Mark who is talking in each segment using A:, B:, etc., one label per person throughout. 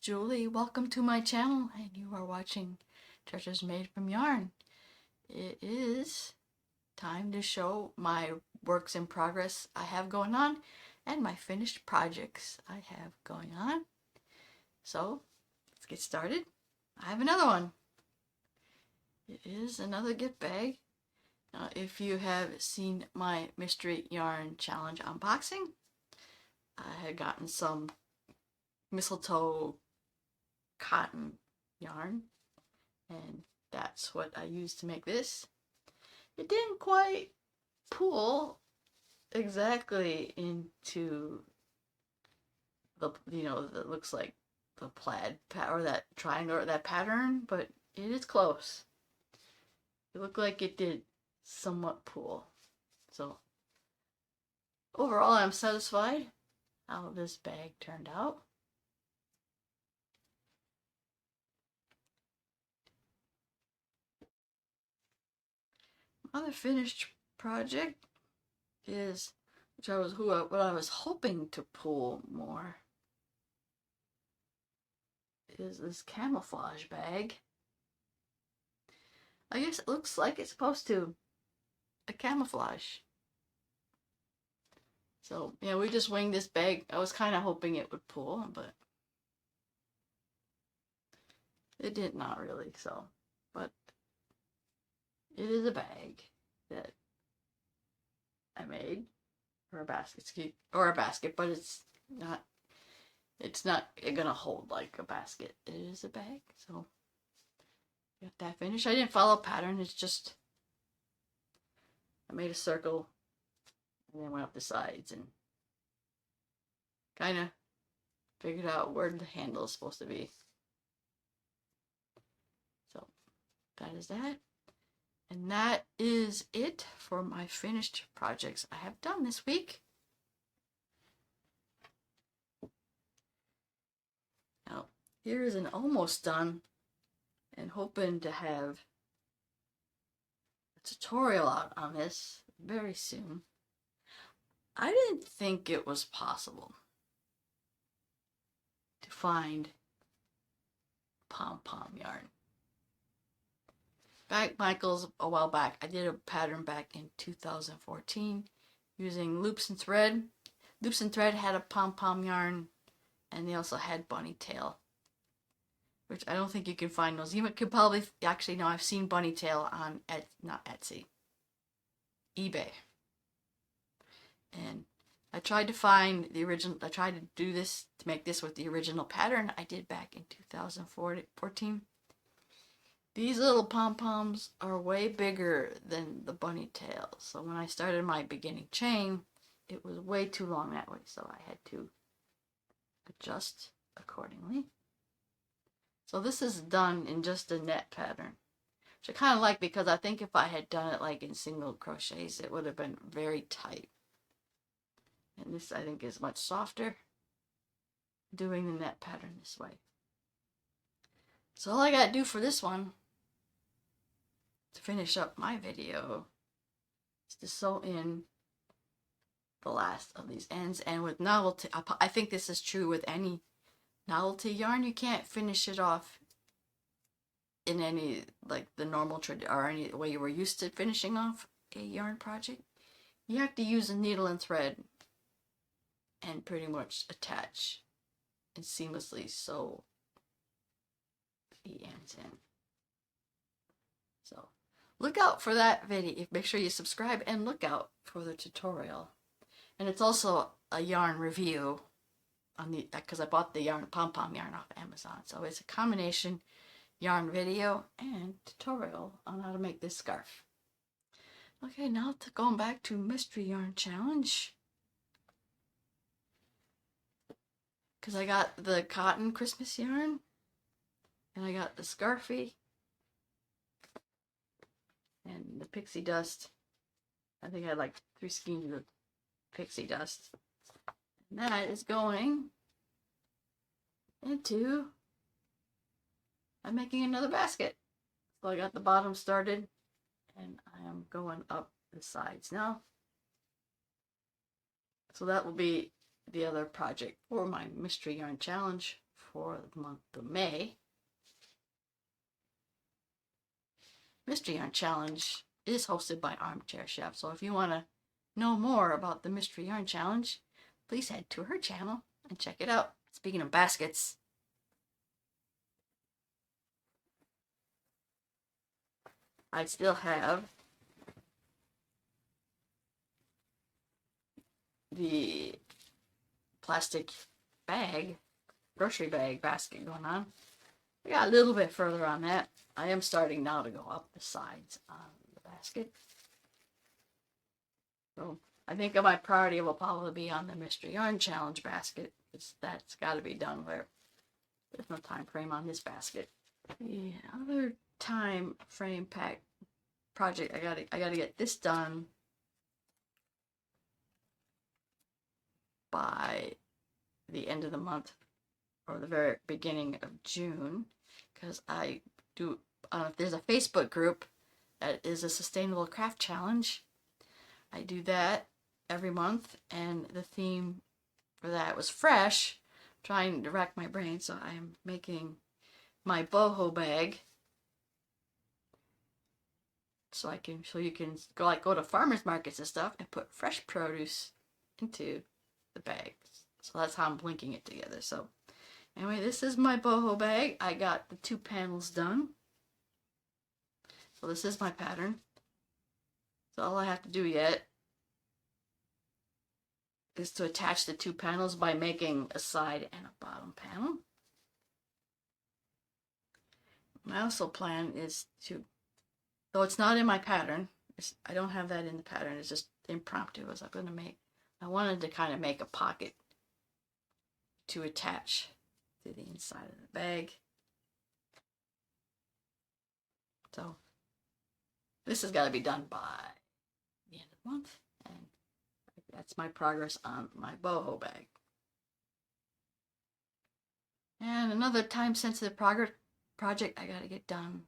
A: Julie. Welcome to my channel, and you are watching Treasures Made from Yarn. It is time to show my works in progress I have going on and my finished projects I have going on. So let's get started. I have another one. It is another gift bag. Now, if you have seen my mystery yarn challenge unboxing, I had gotten some mistletoe cotton yarn, and that's what I used to make this. It didn't quite pull exactly into the, that looks like the plaid or that triangle or that pattern, but it is close. It looked like it did somewhat pull. So overall, I'm satisfied how this bag turned out. Other finished project is, what I was hoping to pull more, is this camouflage bag. I guess it looks like it's supposed to, a camouflage. So yeah, we just winged this bag. I was kind of hoping it would pull, but it did not really. So, but it is a bag that I made, or a basket, but it's not gonna hold like a basket. It is a bag, so got that finished. I didn't follow pattern. It's just I made a circle and then went up the sides and kind of figured out where the handle is supposed to be. So that is that. And that is it for my finished projects I have done this week. Now, here is an almost done, and hoping to have a tutorial out on this very soon. I didn't think it was possible to find pom-pom yarn. Back Michael's a while back, I did a pattern back in 2014 using loops and thread. Loops and thread had a pom-pom yarn, and they also had bunny tail, which I don't think you can find those. You could probably, actually no, I've seen bunny tail on, not Etsy, eBay. And I tried to find the original, I tried to do this, to make this with the original pattern I did back in 2014. These little pom-poms are way bigger than the bunny tail. So when I started my beginning chain, it was way too long that way. So I had to adjust accordingly. So this is done in just a net pattern, which I kind of like, because I think if I had done it like in single crochets, it would have been very tight. And this, I think, is much softer doing the net pattern this way. So all I gotta do for this one, to finish up my video, is to sew in the last of these ends. And with novelty, I think this is true with any novelty yarn, you can't finish it off in any, like the normal or any way you were used to finishing off a yarn project. You have to use a needle and thread and pretty much attach and seamlessly sew the ends in. So look out for that video. Make sure you subscribe and look out for the tutorial. And it's also a yarn review on the, because I bought the yarn pom-pom yarn off Amazon. So it's a combination yarn video and tutorial on how to make this scarf. Okay, now going back to Mystery Yarn Challenge. Because I got the cotton Christmas yarn, and I got the scarfie, and the pixie dust. I think I had like 3 skeins of pixie dust. And that is going into, I'm making another basket. So I got the bottom started, and I am going up the sides now. So that will be the other project for my Mystery Yarn Challenge for the month of May. Mystery Yarn Challenge is hosted by Armchair Chef, so if you want to know more about the Mystery Yarn Challenge, please head to her channel and check it out. Speaking of baskets, I still have the plastic bag, grocery bag basket going on. I got a little bit further on that. I am starting now to go up the sides on the basket. So I think my priority will probably be on the Mystery Yarn Challenge basket. That's got to be done where there's no time frame on this basket. The other time frame pack project, I gotta get this done by the end of the month or the very beginning of June, because I do there's a Facebook group that is a sustainable craft challenge. I do that every month, and the theme for that was fresh. I'm trying to rack my brain, so I'm making my boho bag. So you can go to farmers markets and stuff and put fresh produce into the bags. So that's how I'm linking it together. So anyway, this is my boho bag. I got the 2 panels done. So this is my pattern. So all I have to do yet is to attach the 2 panels by making a side and a bottom panel. My also plan is to, though it's not in my pattern, I don't have that in the pattern, it's just impromptu as I'm going to make. I wanted to kind of make a pocket to attach to the inside of the bag. So this has got to be done by the end of the month, and that's my progress on my boho bag. And another time-sensitive project I got to get done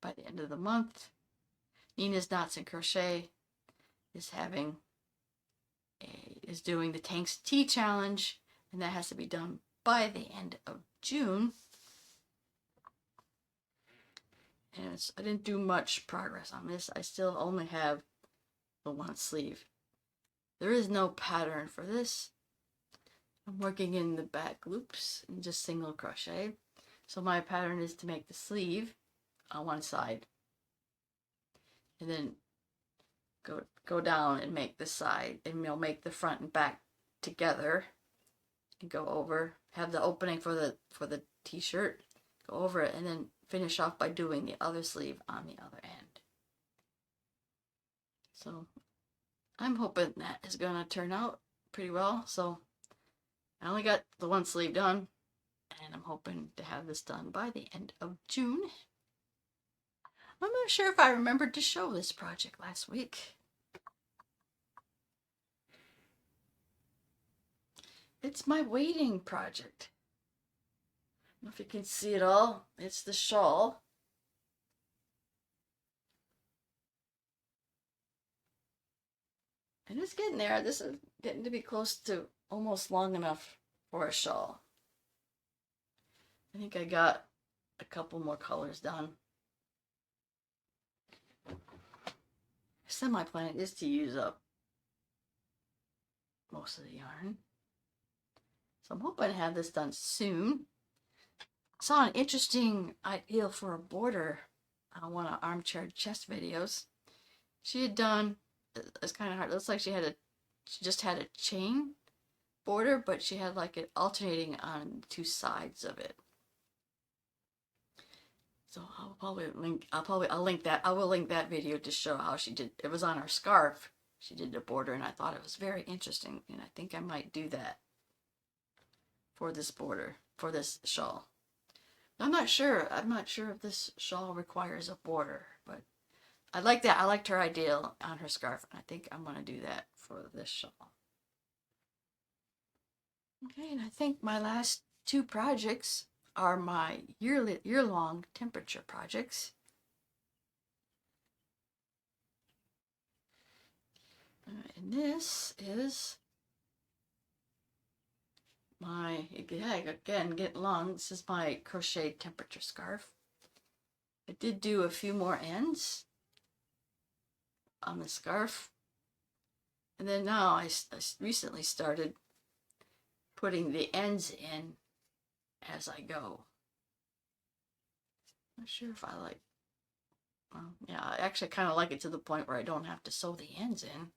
A: by the end of the month. Nina's Knots and Crochet is doing the Tanks Tea Challenge, and that has to be done by the end of June. And I didn't do much progress on this. I still only have the 1 sleeve. There is no pattern for this. I'm working in the back loops and just single crochet. So my pattern is to make the sleeve on one side, and then go down and make the side, and you'll make the front and back together, and go over, have the opening for the t-shirt, go over it, and then finish off by doing the other sleeve on the other end. So I'm hoping that is going to turn out pretty well. So I only got the 1 sleeve done, and I'm hoping to have this done by the end of June. I'm not sure if I remembered to show this project last week. It's my wading project. I don't know if you can see it all. It's the shawl. And it's getting there. This is getting to be close to almost long enough for a shawl. I think I got a couple more colors done. Semi-plan is to use up most of the yarn. So I'm hoping to have this done soon. I saw an interesting idea for a border on one of Armchair Chest videos. She had done, it's kind of hard, it looks like she just had a chain border, but she had like it alternating on 2 sides of it. So I'll link that video to show how she did. It was on her scarf. She did the border, and I thought it was very interesting, and I think I might do that for this border, for this shawl. I'm not sure if this shawl requires a border, but I like that. I liked her idea on her scarf, and I think I'm going to do that for this shawl. Okay, and I think my last 2 projects are my year-long temperature projects. And this is my, yeah, again, getting long. This is my crochet temperature scarf. I did do a few more ends on the scarf. And then now I recently started putting the ends in as I go. Not sure if I like, well, yeah, I actually kind of like it to the point where I don't have to sew the ends in.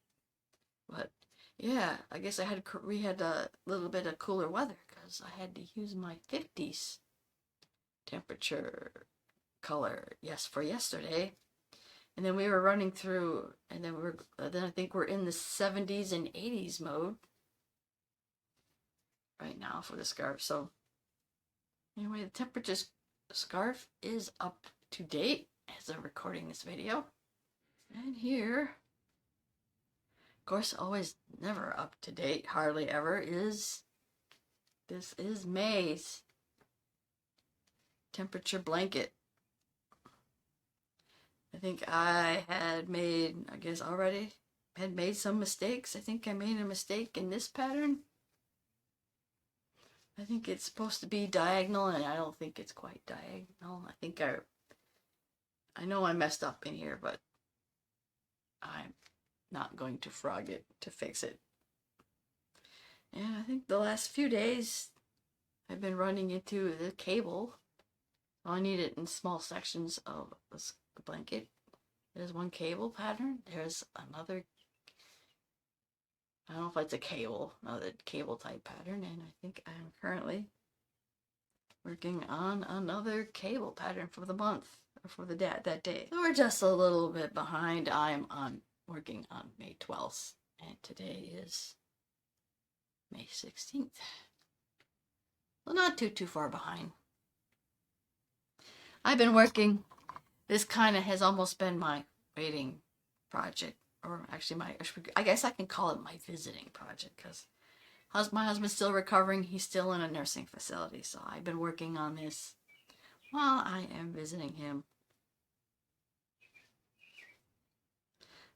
A: But yeah, I guess we had a little bit of cooler weather because I had to use my 50s temperature color, yes, for yesterday. And then we were running through, and then then I think we're in the 70s and 80s mode right now for the scarf. So anyway, the temperature scarf is up to date as I'm recording this video. And here, of course, always never up to date, hardly ever, this is May's temperature blanket. I think I had made, I guess already, had made some mistakes. I think I made a mistake in this pattern. I think it's supposed to be diagonal, and I don't think it's quite diagonal. I know I messed up in here, but I'm not going to frog it to fix it. And I think the last few days I've been running into the cable. I need it in small sections of the blanket. There's one cable pattern. There's another, I don't know if it's a cable, another cable type pattern. And I think I'm currently working on another cable pattern for the month, or for the that day. So we're just a little bit behind. I'm working on May 12th, and today is May 16th. Well, not too far behind. I've been working, this kind of has almost been my waiting project, or actually I guess I can call it my visiting project, because my husband's still recovering. He's still in a nursing facility, so I've been working on this while I am visiting him.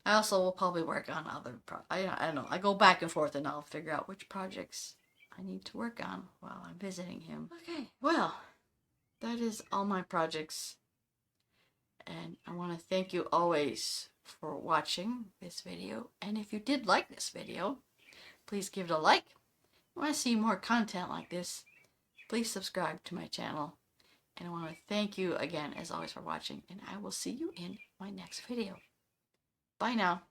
A: I also will probably work on other I don't know. I go back and forth, and I'll figure out which projects I need to work on while I'm visiting him. Okay, well, that is all my projects. And I want to thank you always for watching this video. And if you did like this video, please give it a like. If you want to see more content like this, please subscribe to my channel. And I want to thank you again, as always, for watching. And I will see you in my next video. Bye now.